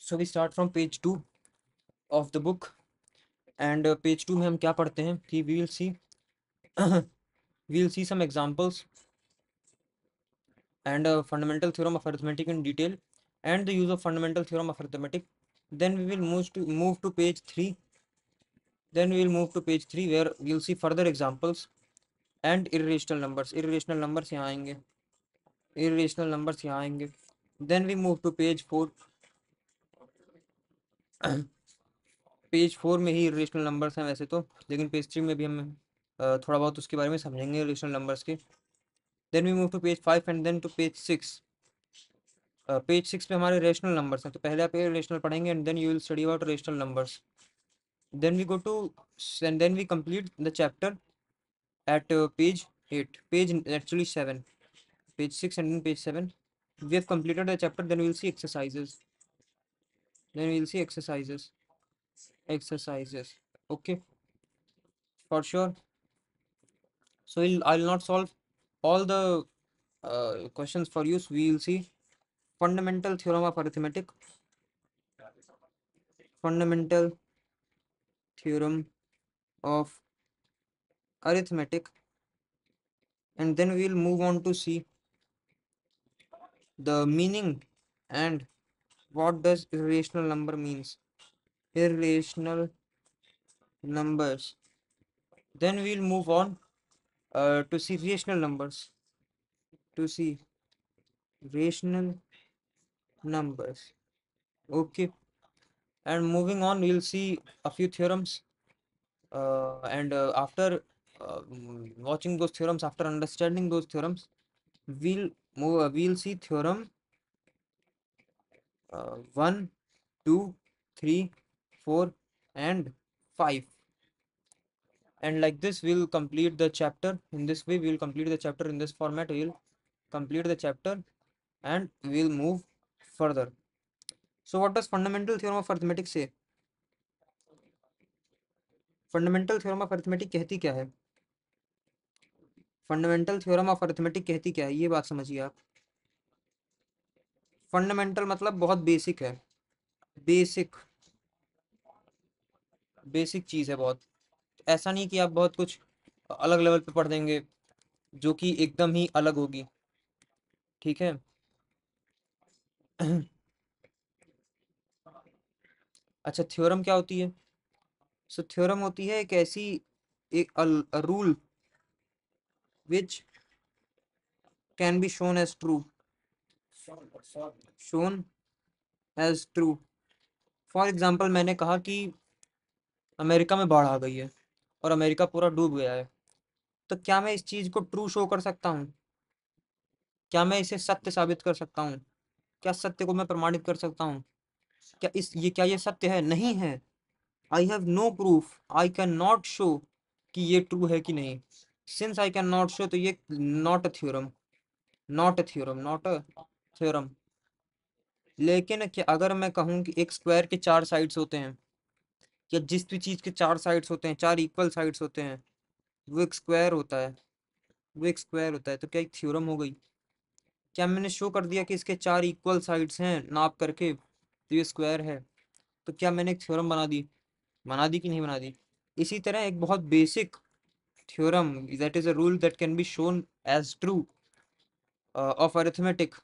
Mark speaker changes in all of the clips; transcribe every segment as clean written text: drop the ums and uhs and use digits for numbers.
Speaker 1: So we start from page 2 of the book and page 2 में हम क्या पढ़ते हैं कि we will see some examples and fundamental theorem of arithmetic in detail and the use of fundamental theorem of arithmetic. Then we will move to page 3. Then we will move to page 3 where we will see further examples and irrational numbers. Irrational numbers यहाँ आएंगे. Irrational numbers यहाँ आएंगे. Then we move to page 4. Page 4 में ही irrational numbers हैं वैसे तो, लेकिन page 3 में भी हम थोड़ा बहुत उसके बारे में समझेंगे irrational numbers के. Then we move to page 5 and then to page 6. Page 6 पे हमारे रेशनल नंबर्स हैं, तो पहले आप रेशनल पढ़ेंगे and then you will study about rational numbers. Then we go to and then we complete the chapter at page 8, page actually 7, page 6 and then page 7 we have completed the chapter. Then we will see exercises. Exercises, okay, for sure. So I'll not solve all the questions for you. So we will see fundamental theorem of arithmetic, fundamental theorem of arithmetic, and then we will move on to see the meaning and what does irrational number means. Irrational numbers. Then we will move on to see rational numbers. To see rational numbers. Okay. And moving on, we'll see a few theorems. And after watching those theorems, after understanding those theorems, we'll see theorem 1, 2, 3, 4 and 5, and like this we'll complete the chapter. In this way we'll complete the chapter. In this format we'll complete the chapter and we'll move further. So what does fundamental theorem of arithmetic say? Fundamental theorem of arithmetic कहती क्या है? Fundamental theorem of arithmetic कहती क्या है, ये बात समझिए आप. फंडामेंटल मतलब बहुत बेसिक है, बेसिक बेसिक चीज है बहुत. ऐसा नहीं कि आप बहुत कुछ अलग लेवल पे पढ़ देंगे जो कि एकदम ही अलग होगी, ठीक है. अच्छा, थ्योरम क्या होती है? सो थ्योरम होती है एक ऐसी एक rule which can be shown as true. shown as true. For example मैंने कहा कि अमेरिका में बाढ़ आ गई है और अमेरिका पूरा डूब गया है, तो क्या मैं इस चीज को ट्रू शो कर सकता हूँ? क्या मैं इसे सत्य साबित कर सकता हूँ? क्या सत्य को मैं प्रमाणित कर सकता हूँ? क्या ये सत्य है? नहीं है. I have no proof, I can not show कि ये ट्रू है कि नहीं. Since I can not show, तो ये not a theorem. Not a theorem. लेकिन क्या अगर मैं कहूँ कि एक स्क्वायर के 4 साइड्स होते हैं, या जिस भी चीज के 4 साइड्स होते हैं, 4 इक्वल साइड्स होते हैं, वो एक स्क्वायर होता है. तो क्या एक थ्योरम हो गई? क्या मैंने शो कर दिया कि इसके 4 इक्वल साइड्स हैं नाप करके, तो ये स्क्वायर है? तो क्या मैंने एक थ्योरम बना दी कि नहीं बना दी? इसी तरह एक बहुत basic theorem, that is a rule that can be shown as true of arithmetic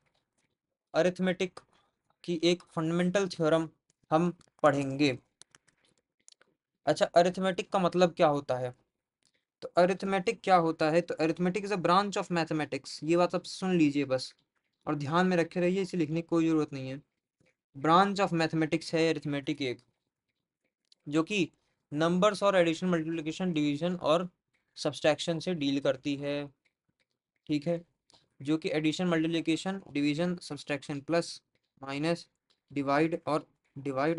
Speaker 1: की एक फंडामेंटल थ्योरम हम पढ़ेंगे. अच्छा, अरिथमेटिक का मतलब क्या होता है? तो अरिथमेटिक क्या होता है? तो arithmetic is a branch of mathematics. ये बात आप सुन लीजिए बस, और ध्यान में रखे रहिए, इसे लिखने की कोई जरूरत नहीं है. ब्रांच ऑफ मैथमेटिक्स है अरिथमेटिक एक, जो कि नंबर्स और एडिशन, मल्टीप्लिकेशन, डिवीजन और सब्सट्रैक्शन से डील करती है, ठीक है. जो कि addition, multiplication, division, subtraction, plus, minus, divide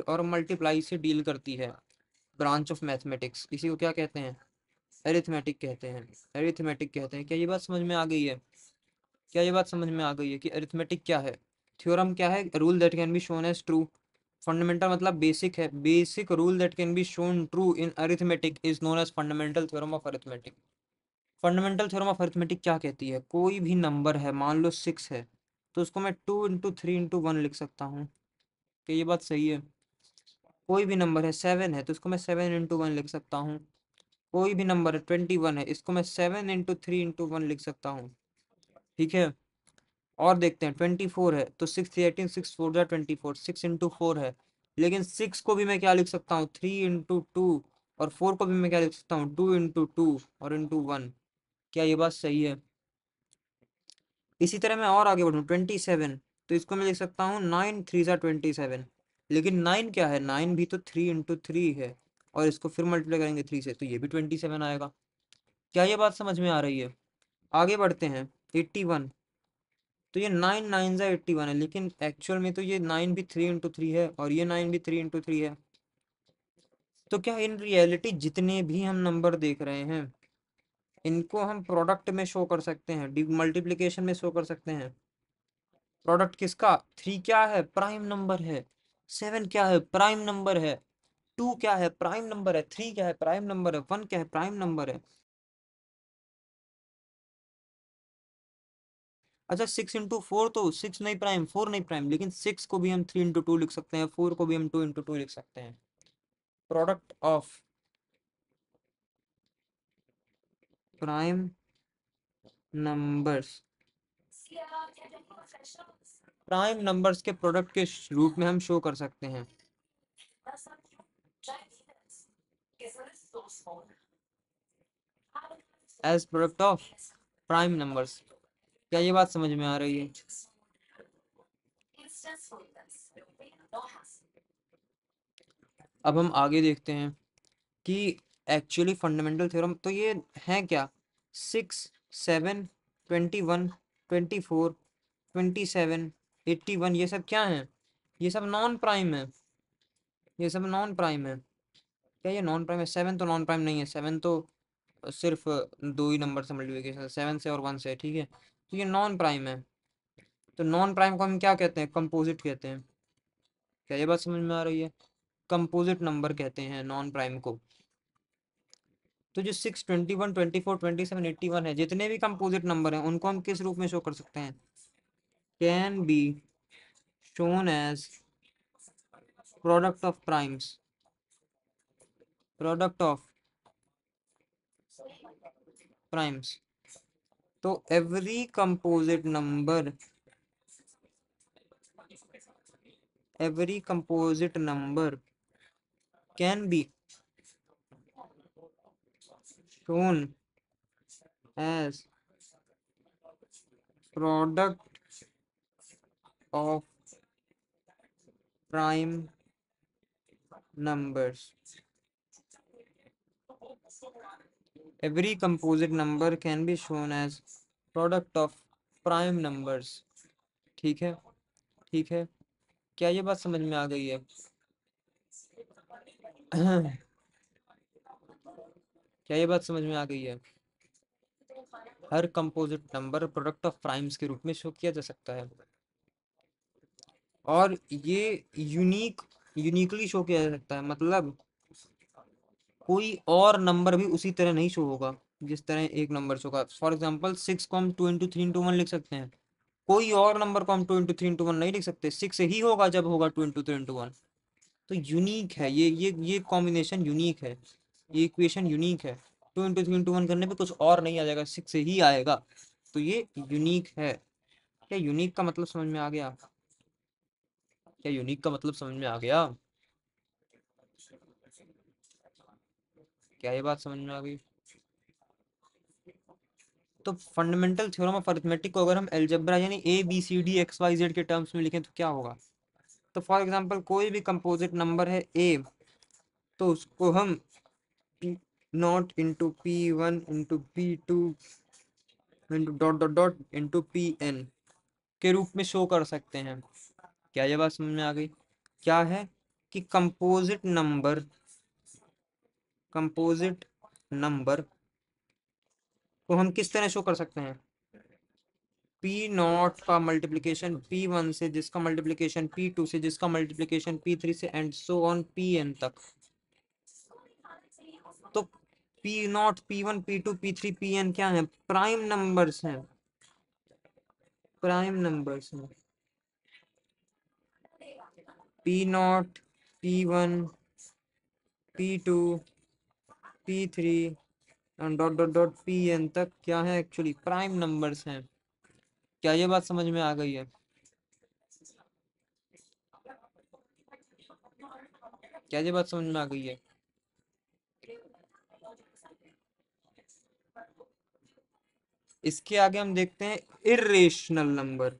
Speaker 1: और मल्टीप्लाई से डील करती है. ब्रांच ऑफ मैथमेटिक्स, इसी को क्या कहते हैं? अरिथमेटिक कहते हैं. क्या ये बात समझ में आ गई है? कि अरिथमेटिक क्या है, थ्योरम क्या है? Rule that can be shown as true. Fundamental मतलब बेसिक है. Basic rule that can be shown true in arithmetic is known as fundamental theorem of arithmetic. Fundamental theorem of arithmetic क्या कहती है? कोई भी नंबर है, मान लो 6 है, तो उसको मैं 2 × 3 × 1 लिख सकता हूँ. कि ये बात सही है? कोई भी नंबर है 7 है तो इसको मैं 7 into 1 लिख सकता हूँ। कोई भी नंबर है 21 है, इसको मैं 7 into 3 into 1 लिख सकता हूँ। ठीक है। और देखते हैं 24 है तो 6 18 6 4 24, 6 into 4 है। लेकिन 6 को भी मैं क्या लिख सकता हूँ, 3 into 2। और 4 को भी मैं क्या लिख सकता हूँ, 2 into 2 और into 1। क्या ये बात सही है? इसी तरह मैं और आगे बढ़ूँ, 27 तो इसको मैं लिख सकता हूँ 9 3 27। लेकिन 9 क्या है, 9 भी तो 3 into 3 है। और इसको फिर मल्टीप्लाई करेंगे 3 से तो ये भी 27 आएगा। क्या ये बात समझ में आ रही है? आगे बढ़ते हैं, 81 तो ये 9 9 81 है, लेकिन एक्चुअल में तो ये 9 भी 3 into 3 है और ये 9 भी 3 into 3 है। तो क्या इन रियलिटी जितने भी हम नंबर देख रहे हैं इनको हम प्रोडक्ट में शो कर सकते हैं, मल्टीप्लिकेशन में शो कर सकते हैं? प्रोडक्ट किसका? 3 क्या है, प्राइम नंबर है। 7 क्या है, प्राइम नंबर है। 2 क्या है, प्राइम नंबर है। 3 क्या है, प्राइम नंबर है। 1 क्या है, प्राइम नंबर है। अच्छा 6 into 4 तो 6 नहीं प्राइम, 4 नहीं प्राइम, लेकिन 6 को भी हम 3 into 2 लिख सकते हैं, 4 को भी हम 2 into 2 लिख सकते हैं। Product of prime numbers, prime numbers के प्रोडक्ट के रूप में हम शो कर सकते हैं as product of prime numbers. क्या ये बात समझ में आ रही है? अब हम आगे देखते हैं कि एक्चुअली फंडामेंटल थ्योरम तो ये है क्या, 6 7 21 24 27 81 ये सब क्या है, ये सब नॉन प्राइम है। ये सब नॉन प्राइम है। क्या ये नॉन प्राइम है? 7 तो नॉन प्राइम नहीं है, 7 तो सिर्फ दो ही नंबर से मल्टीप्लिकेशन, 7 से और 1 से, ठीक है। तो ये नॉन प्राइम है। तो नॉन प्राइम को हम क्या कहते हैं, कंपोजिट कहते हैं। क्या ये बात समझ में आ रही है? कंपोजिट नंबर कहते हैं नॉन प्राइम को। तो जो 6 21 24 27 81 है, जितने भी कंपोजिट नंबर हैं उनको हम किस रूप में शो कर सकते हैं? Can be shown as product of primes, product of primes. तो every composite number can be shown as product of prime numbers. Every composite number can be shown as product of prime numbers. ठीक है, ठीक है। क्या ये बात समझ में आ गई है? क्या ये बात समझ में आ गई है? हर composite number product of primes के रूप में शो किया जा सकता है और ये यूनिकली शो किया जा सकता है। मतलब कोई और नंबर भी उसी तरह नहीं शो होगा जिस तरह एक नंबर शो होगा। फॉर एग्जाम्पल 6 को हम 2 into 3 into 1 लिख सकते हैं, कोई और नंबर को हम 2 into 3 into 1 नहीं लिख सकते। 6 ही होगा जब होगा 2 into 3 into 1। तो यूनिक है ये कॉम्बिनेशन यूनिक है, ये इक्वेशन यूनिक है। 2 into 3 into 1 करने पे कुछ और नहीं आ जाएगा, 6 ही आएगा। तो ये यूनिक है। क्या यूनिक का मतलब समझ में आ गया? क्या यूनिक का मतलब समझ में आ गया? क्या ये बात समझ में आ गई? तो फंडामेंटल थ्योरम ऑफ अरिथमेटिक को अगर हम अलजेब्रा यानी ABCD XYZ के टर्म्स में लिखें तो क्या होगा? तो फॉर एग्जांपल कोई भी कंपोजिट नंबर है A, तो उसको हम P0 into P1 into P2 into ... के रूप में शो कर सकते हैं। क्या ये बात समझ में आ गई? क्या है कि कंपोजिट नंबर को हम किस तरह शो कर सकते हैं? P0 का मल्टीप्लिकेशन P1 से, जिसका मल्टीप्लिकेशन P2 से, जिसका मल्टीप्लिकेशन P3 से, एंड सो ऑन Pn तक। तो P0 P1 P2 P3 Pn क्या है? प्राइम नंबर्स हैं, प्राइम नंबर्स हैं। P0, P1, P2, P3 and dot dot dot Pn तक क्या है, एक्चुअली प्राइम नंबर्स हैं। क्या ये बात समझ में आ गई है? क्या ये बात समझ में आ गई है? इसके आगे हम देखते हैं इर्रेशनल नंबर।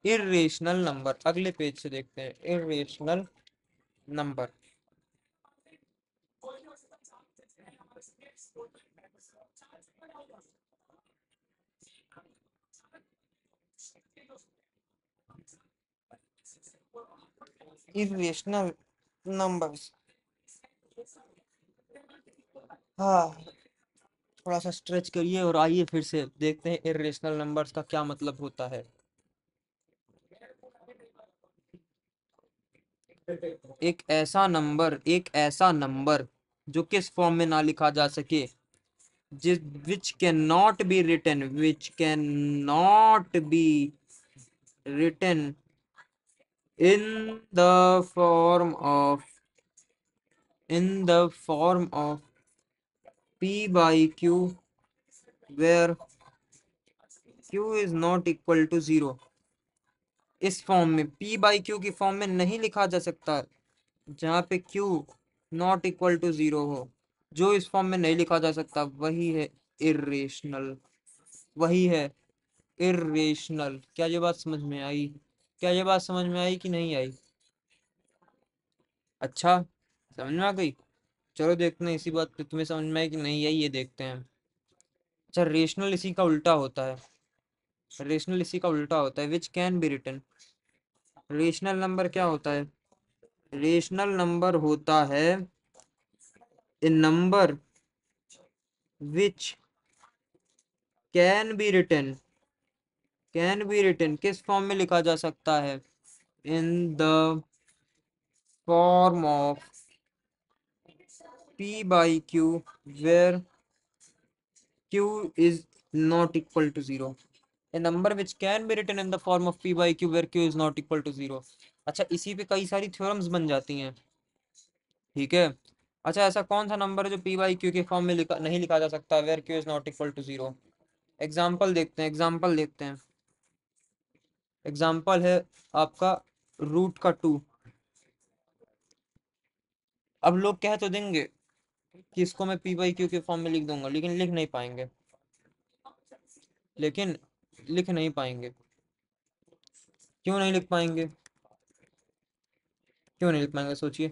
Speaker 1: इर्रेशनल नंबर अगले पेज से देखते हैं, इर्रेशनल नंबर। इर्रेशनल नंबर्स, हाँ, थोड़ा सा स्ट्रेच करिए और आइए फिर से देखते हैं इर्रेशनल नंबर्स का क्या मतलब होता है। एक ऐसा नंबर जो किस फॉर्म में ना लिखा जा सके, जिस which can not be written, which can not be written in the form of, in the form of p by q where q is not equal to 0। इस फॉर्म में p by q की form में नहीं लिखा जा सकता जहाँ पे q नॉट इक्वल टू 0 हो। जो इस फॉर्म में नहीं लिखा जा सकता वही है इर्रेशनल, वही है इर्रेशनल। क्या ये बात समझ में आई? क्या ये बात समझ में आई कि नहीं आई? अच्छा, समझ में आ गई। चलो देखते हैं इसी बात पे तुम्हें समझ में आई कि नहीं आई, ये देखते हैं। अच्छा, रेशनल इसी का उल्टा होता है, रेशनल इसी का उल्टा होता है, which can be written. Rational number क्या होता है? रेशनल नंबर होता है a number which can be written, can be written किस फॉर्म में लिखा जा सकता है? In the form of p by q where q is not equal to 0। a number which can be written in the form of p by q where q is not equal to 0। अच्छा, इसी पे कई सारी theorems बन जाती हैं, ठीक है। अच्छा, ऐसा कौन सा नंबर है जो p by q के फॉर्म में नहीं लिखा जा सकता, where q is not equal to 0? Example देखते हैं, एग्जाम्पल देखते हैं। एग्जाम्पल है आपका √2। अब लोग कह तो देंगे कि इसको मैं p by q के फॉर्म में लिख दूंगा, लेकिन लिख नहीं पाएंगे, लेकिन लिख नहीं पाएंगे। क्यों नहीं लिख पाएंगे? क्यों नहीं लिख पाएंगे, सोचिए।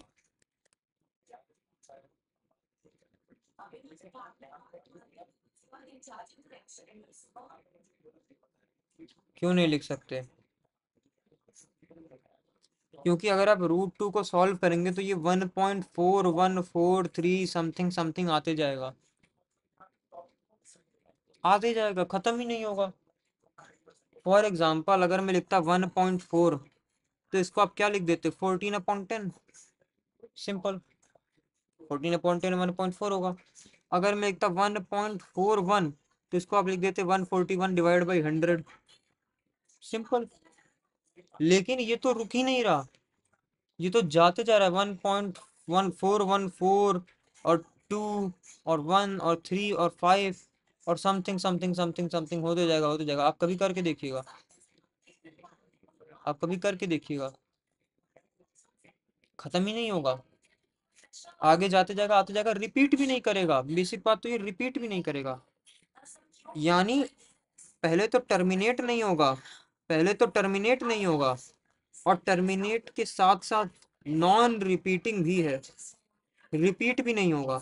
Speaker 1: क्यों नहीं लिख सकते? क्योंकि अगर आप √2 को सॉल्व करेंगे तो ये 1.4143 समथिंग समथिंग आते जाएगा, आते जाएगा, खत्म ही नहीं होगा। फॉर एग्जाम्पल अगर मैं लिखता 1.4, तो इसको आप क्या लिख देते? 14/10, सिंपल। 14/10 1.4 होगा। अगर मैं लिखता 1.41, तो इसको आप लिख देते 141 डिवाइड बाई 100, सिंपल। लेकिन ये तो रुक ही नहीं रहा, ये तो जाते जा रहा है। 1.1414 और 2 और 1 और 3 और 5 और समथिंग समथिंग समथिंग समथिंग होते जाएगा, होते जाएगा। आप कभी करके देखिएगा, आप कभी करके देखिएगा, खत्म ही नहीं होगा। आगे जाते जाएगा, आते जाएगा, रिपीट भी नहीं करेगा। बेसिक बात तो ये रिपीट भी नहीं करेगा। यानी पहले तो टर्मिनेट नहीं होगा, पहले तो टर्मिनेट नहीं होगा, और टर्मिनेट के साथ साथ नॉन रिपीटिंग भी है, रिपीट भी नहीं होगा।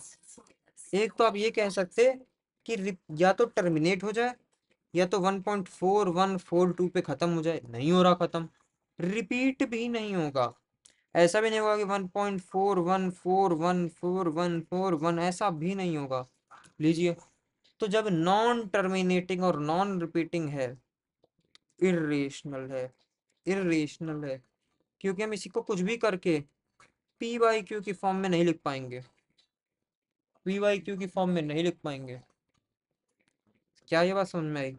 Speaker 1: एक तो आप ये कह सकते कि या तो टर्मिनेट हो जाए, या तो 1.4142 पे खत्म हो जाए, नहीं हो रहा खत्म। रिपीट भी नहीं होगा, ऐसा भी नहीं होगा कि 1.41414141, ऐसा भी नहीं होगा। लीजिए, तो जब नॉन टर्मिनेटिंग और नॉन रिपीटिंग है, इर्रेशनल है, इर्रेशनल है। क्योंकि हम इसी को कुछ भी करके p बाई क्यू की फॉर्म में नहीं लिख पाएंगे, p बाई क्यू की फॉर्म में नहीं लिख पाएंगे। क्या ये बात समझ में आई?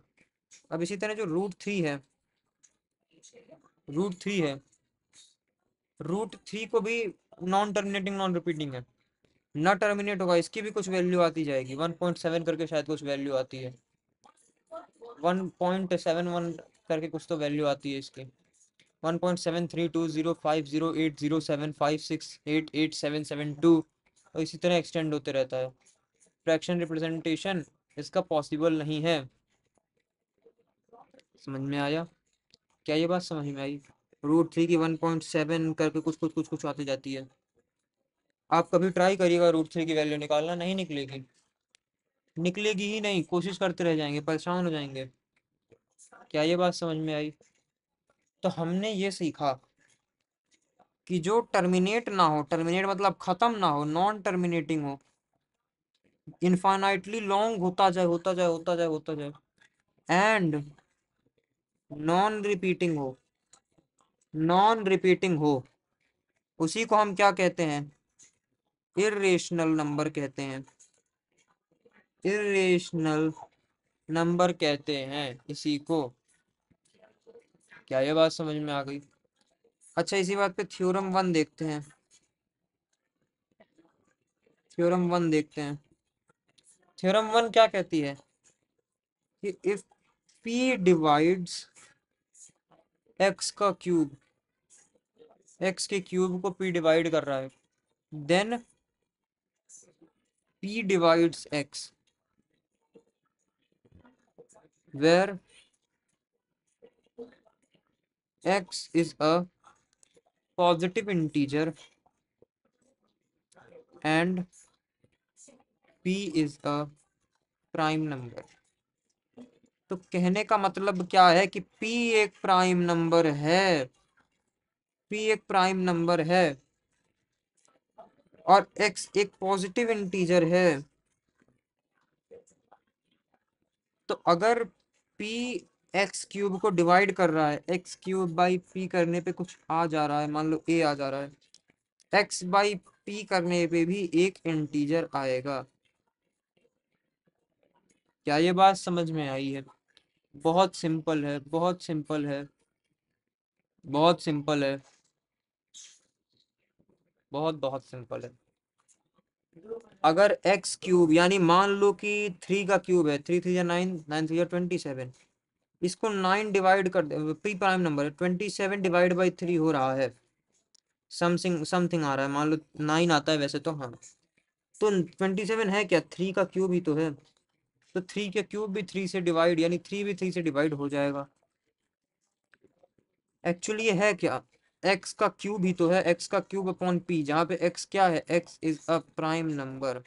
Speaker 1: अब इसी तरह जो √3 है, √3 है, √3 को भी नॉन टर्मिनेटिंग नॉन रिपीटिंग है, ना टर्मिनेट होगा, इसकी भी कुछ वैल्यू आती जाएगी, 1.7 करके शायद कुछ वैल्यू आती है, 1.71 करके कुछ तो वैल्यू आती है इसकी, 1.7320508075688772 और इसी तरह एक्सटेंड होते रहता है। फ्रैक्शन रिप्रेजेंटेशन इसका पॉसिबल नहीं है। समझ में आया? क्या ये बात समझ में आई? √3 की 1.7 करके कुछ कुछ कुछ कुछ आती जाती है। आप कभी ट्राई करिएगा √3 की वैल्यू निकालना, नहीं निकलेगी, निकलेगी ही नहीं, कोशिश करते रह जाएंगे, परेशान हो जाएंगे। क्या ये बात समझ में आई? तो हमने ये सीखा कि जो टर्मिनेट ना हो, टर्मिनेट मतलब खत्म ना हो, नॉन टर्मिनेटिंग हो, इनफाइनाइटली लॉन्ग होता जाए होता जाए होता जाए होता जाए, एंड नॉन रिपीटिंग हो, नॉन रिपीटिंग हो, उसी को हम क्या कहते हैं? इर्रेशनल नंबर कहते हैं, इर्रेशनल नंबर कहते हैं इसी को। क्या ये बात समझ में आ गई? अच्छा, इसी बात पे थ्योरम 1 देखते हैं, थ्योरम 1 देखते हैं। थ्योरम 1 क्या कहती है कि इफ p डिवाइड्स x का क्यूब, x के क्यूब को p डिवाइड कर रहा है, then p divides x where x is a positive integer and p is a prime number। तो कहने का मतलब क्या है कि p एक प्राइम नंबर है, p एक प्राइम नंबर है और x एक पॉजिटिव इंटीजर है। तो अगर p एक्स क्यूब को डिवाइड कर रहा है, एक्स क्यूब बाई पी करने पे कुछ आ जा रहा है, मान लो a आ जा रहा है, x बाई पी करने पे भी एक इंटीजर आएगा। क्या ये बात समझ में आई है? बहुत सिंपल है, बहुत सिंपल है, बहुत सिंपल है, बहुत बहुत सिंपल है। अगर एक्स क्यूब यानी मान लो कि 3 का क्यूब है, 3 3 9, 9 3 27, इसको 9 डिवाइड कर दे, प्री प्राइम नंबर है, 27 डिवाइड बाई 3 हो रहा है, समथिंग समथिंग आ रहा है, मान लो 9 आता है वैसे तो, हाँ। तो 27 है क्या? 3 का क्यूब ही तो है, तो 3 के क्यूब भी 3 से डिवाइड, यानी 3 भी 3 से डिवाइड हो जाएगा। एक्चुअली ये है क्या? एक्स का क्यूब ही तो है, एक्स का क्यूब अपॉन पी, जहाँ पे एक्स क्या है? X is a prime number,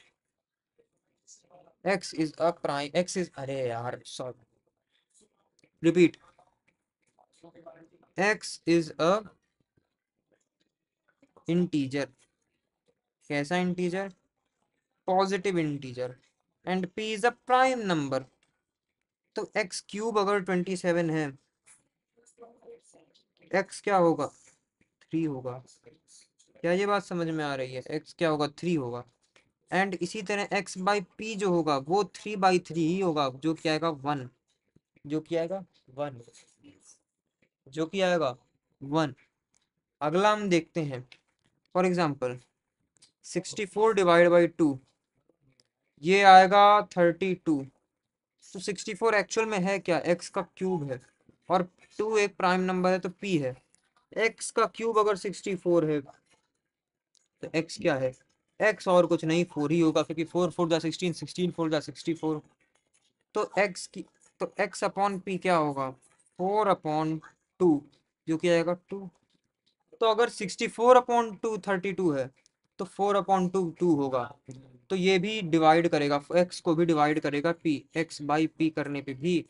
Speaker 1: x is a prime, x is, अरे यार sorry, repeat, x is a integer. कैसा integer? Positive integer. And p is a prime number. तो x cube अगर 27 है, एक्स क्या होगा? 3 होगा। क्या ये बात समझ में आ रही है? एक्स क्या होगा? 3 होगा। एंड इसी तरह एक्स बाई पी जो होगा वो 3/3 ही होगा, जो क्या आएगा? 1, जो क्या आएगा? 1, जो कि आएगा 1। अगला हम देखते हैं, फॉर एग्जाम्पल 64 डिवाइड बाई 2, ये आएगा 32। तो 64 एक्चुअल में है क्या? एक्स का क्यूब है, और 2 एक प्राइम नंबर है तो पी है। एक्स का क्यूब अगर 64 है तो एक्स क्या है? एक्स और कुछ नहीं, 4 ही होगा, क्योंकि 4 4 जा 16, 16 4 जा 64। तो एक्स की, तो एक्स अपॉन पी क्या होगा? 4/2, जो कि आएगा 2। तो अगर 64/2 32 है, तो 4/2 2 होगा। तो ये भी डिवाइड करेगा, एक्स को भी डिवाइड करेगा पी, एक्स बाई पी करने पे भी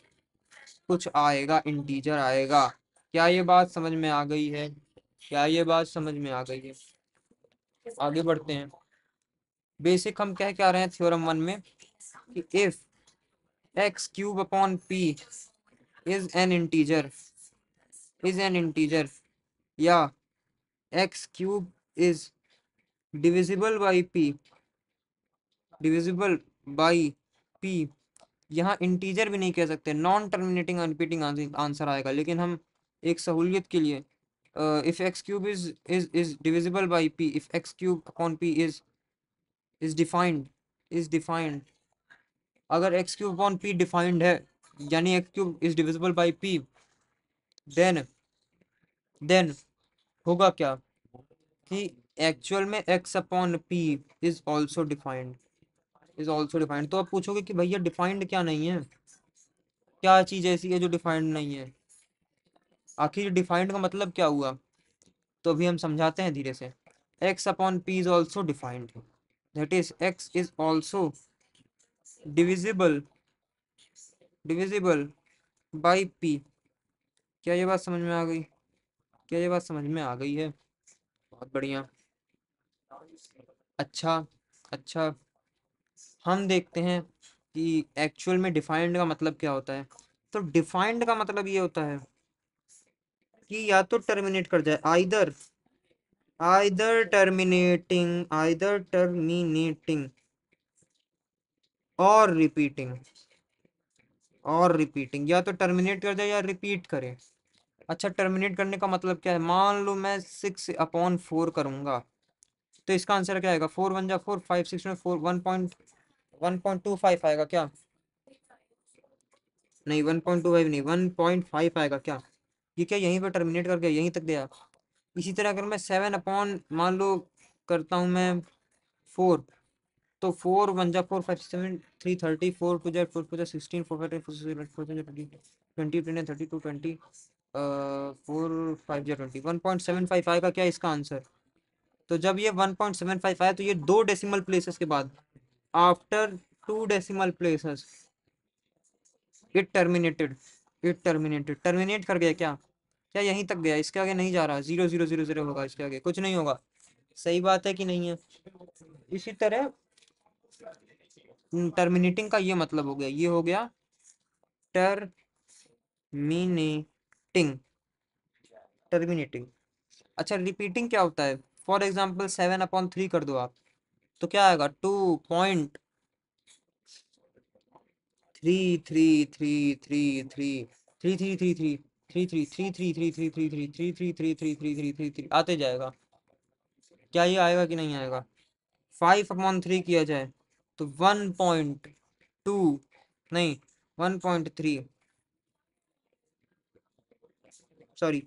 Speaker 1: कुछ आएगा, इंटीजर आएगा। क्या ये बात समझ में आ गई है? क्या ये बात समझ में आ गई है? आगे बढ़ते हैं। बेसिक हम कह क्या रहे हैं थ्योरम 1 में कि if x cube upon p is an integer, is an integer, या x cube is divisible by p, divisible by p, यहाँ इंटीजर भी नहीं कह सकते, नॉन टर्मिनेटिंग रिपीटिंग आंसर आएगा, लेकिन हम एक सहूलियत के लिए if x cube is divisible by p, if x cube upon p is defined, अगर x cube upon p defined है, यानी x cube is divisible by p, then होगा क्या कि एक्चुअल में x अपॉन p इज ऑल्सो डिफाइंड, तो आप पूछोगे कि भैया डिफाइंड क्या नहीं है, क्या चीज ऐसी है जो डिफाइंड नहीं है, आखिर डिफाइंड का मतलब क्या हुआ। तो अभी हम समझाते हैं धीरे से। x अपॉन p is also defined, that is x is also divisible divisible by p। क्या ये बात समझ में आ गई? क्या ये बात समझ में आ गई है? बहुत बढ़िया। अच्छा, अच्छा, हम देखते हैं कि एक्चुअल में डिफाइंड का मतलब क्या होता है। तो डिफाइंड का मतलब ये होता है कि या तो टर्मिनेट कर जाए, आइदर आइदर टर्मिनेटिंग और रिपीटिंग, या तो टर्मिनेट कर जाए या रिपीट करे। अच्छा, टर्मिनेट करने का मतलब क्या है? मान लो मैं 6/4 करूंगा, तो इसका आंसर क्या आएगा? 4 1 जा 4, 5 6 में 4, 1.25 आएगा क्या? नहीं, 1.25 नहीं, 1.5 आएगा क्या? ये क्या यहीं पे टर्मिनेट कर गया, यहीं तक गया। इसी तरह अगर मैं 7 अपॉन मान लो करता हूँ मैं 4, तो 4 1 जा 4, 5 6 7 3 30, 4 2 जा 16, 4 5 4 6 7 8 4 7 20 20 20 22 4 5 जा 20, 1.75 आएगा क्या इसका आंसर? तो जब ये 1.75 आया, तो ये 2 डेसिमल प्लेसेस के बाद, after 2 decimal places, it terminated कर गया क्या? क्या यहीं तक गया, इसके आगे नहीं जा रहा? 0 0 0 0 होगा, इसके आगे कुछ नहीं होगा। सही बात है कि नहीं है? इसी तरह टर्मिनेटिंग का ये मतलब हो गया, ये हो गया टर्मिनेटिंग, टर्मिनेटिंग। अच्छा, रिपीटिंग क्या होता है? फॉर एग्जाम्पल 7/3 कर दो आप, तो क्या आएगा? 2.33333333333333333333 आते जाएगा। क्या ये आएगा कि नहीं आएगा? 5/3 किया जाए तो 1.2, नहीं, 1.3, सॉरी,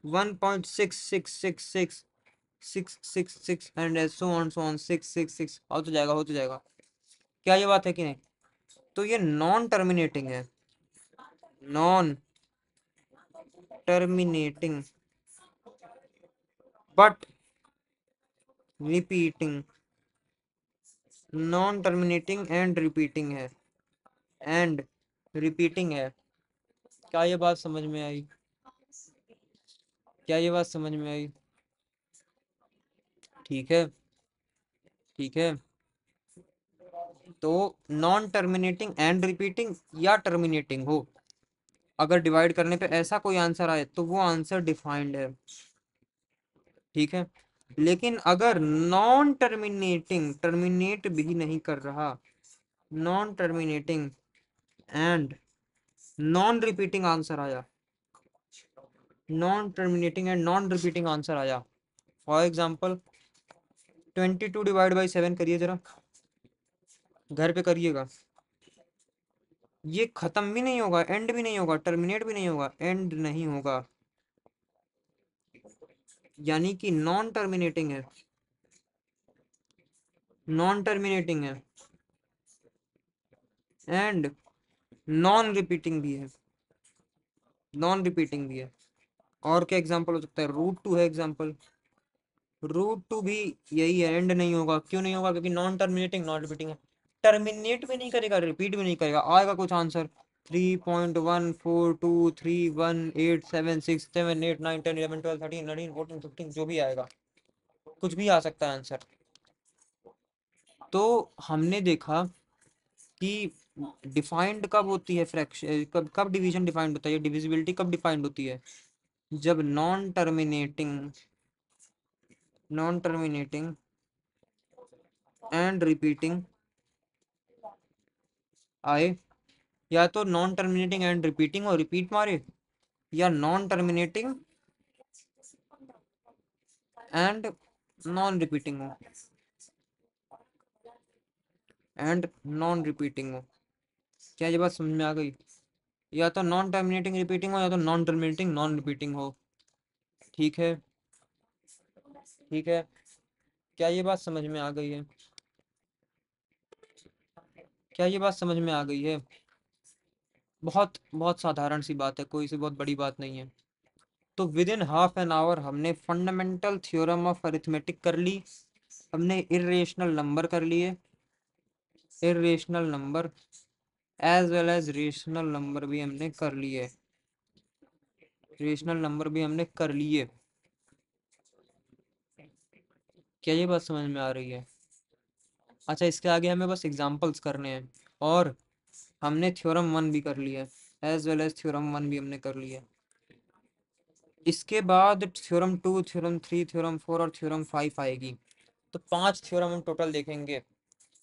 Speaker 1: 1.666666 एंड सो ऑन 666, हो तो जाएगा। क्या ये बात है कि नहीं? तो ये नॉन टर्मिनेटिंग है, non terminating but repeating, non terminating and repeating है। क्या ये बात समझ में आई? क्या ये बात समझ में आई? ठीक है, ठीक है। तो नॉन टर्मिनेटिंग एंड रिपीटिंग या टर्मिनेटिंग हो, अगर डिवाइड करने पे ऐसा कोई आंसर आए तो वो आंसर डिफाइंड है। ठीक है। लेकिन अगर नॉन टर्मिनेटिंग, टर्मिनेट भी नहीं कर रहा, non terminating and non repeating answer आया, non terminating and non repeating answer आया, फॉर एग्जाम्पल 22/7 करिए जरा, घर पे करिएगा। ये खत्म भी नहीं होगा, एंड भी नहीं होगा, टर्मिनेट भी नहीं होगा, एंड नहीं होगा, यानी कि नॉन टर्मिनेटिंग है, नॉन टर्मिनेटिंग है एंड नॉन रिपीटिंग भी है, नॉन रिपीटिंग भी है। और क्या एग्जांपल हो सकता है? रूट 2 है एग्जांपल, रूट 2 भी यही है, एंड नहीं होगा। क्यों नहीं होगा? क्योंकि नॉन टर्मिनेटिंग, नॉन रिपीटिंग है। टर्मिनेट भी नहीं करेगा, रिपीट भी नहीं करेगा, आएगा कुछ आंसर 3.14231876789101112131415 जो भी आएगा, कुछ भी आ सकता है आंसर। तो हमने देखा कि डिफाइंड कब होती है फ्रैक्शन, कब कब डिवीजन डिफाइंड होता है, डिविजिबिलिटी कब डिफाइंड होती है? जब नॉन टर्मिनेटिंग एंड रिपीटिंग आए, या तो नॉन टर्मिनेटिंग एंड रिपीटिंग और रिपीट मारे, या non terminating and non repeating हो, एंड नॉन रिपीटिंग हो। क्या ये बात समझ में आ गई? या तो नॉन टर्मिनेटिंग रिपीटिंग हो या तो नॉन टर्मिनेटिंग नॉन रिपीटिंग हो। ठीक है, ठीक है। क्या ये बात समझ में आ गई है? क्या ये बात समझ में आ गई है? बहुत बहुत साधारण सी बात है, कोई सी बहुत बड़ी बात नहीं है। तो within half an hour हमने फंडामेंटल थ्योरम ऑफ अरिथमेटिक कर ली, हमने इरेशनल नंबर कर लिए, irrational number as well as rational number भी हमने कर लिए, रेशनल नंबर भी हमने कर लिए। क्या ये बात समझ में आ रही है? अच्छा, इसके आगे हमें बस एग्जांपल्स करने हैं। और हमने थ्योरम वन भी कर लिया है, as well as theorem one भी हमने कर लिया। इसके बाद theorem two, theorem three, theorem four और थ्योरम फाइव आएगी। तो 5 थ्योरम हम टोटल देखेंगे।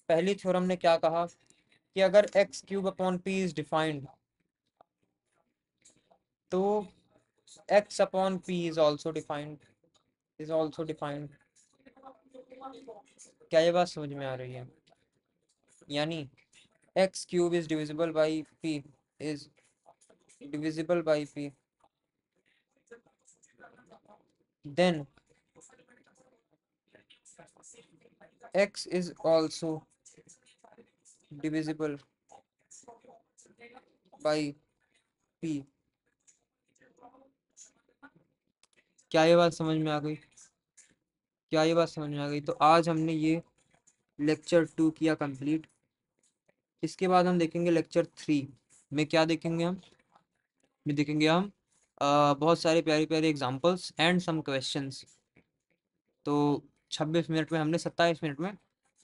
Speaker 1: पहली थ्योरम ने क्या कहा कि अगर x cube upon p is defined, तो x upon p is also defined, is also defined. क्या ये बात समझ में आ रही है? यानी x cube is divisible by p, is divisible by p, then x is also divisible by p। क्या ये बात समझ में आ गई? क्या ये बात समझ में आ गई? तो आज हमने ये लेक्चर 2 किया कंप्लीट। इसके बाद हम देखेंगे लेक्चर 3 में। क्या देखेंगे हम? में देखेंगे हम बहुत सारे प्यारे प्यारे एग्जांपल्स एंड सम क्वेश्चंस। तो 26 मिनट में हमने 27 मिनट में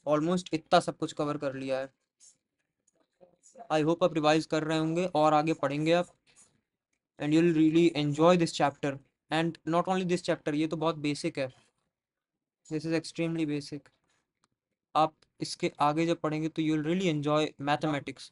Speaker 1: ऑलमोस्ट इतना सब कुछ कवर कर लिया है। आई होप आप रिवाइज कर रहे होंगे और आगे पढ़ेंगे आप, and you will really enjoy this chapter. And not only this chapter, ये तो बहुत बेसिक है, दिस इज एक्सट्रीमली बेसिक। आप इसके आगे जब पढ़ेंगे तो you will really enjoy mathematics.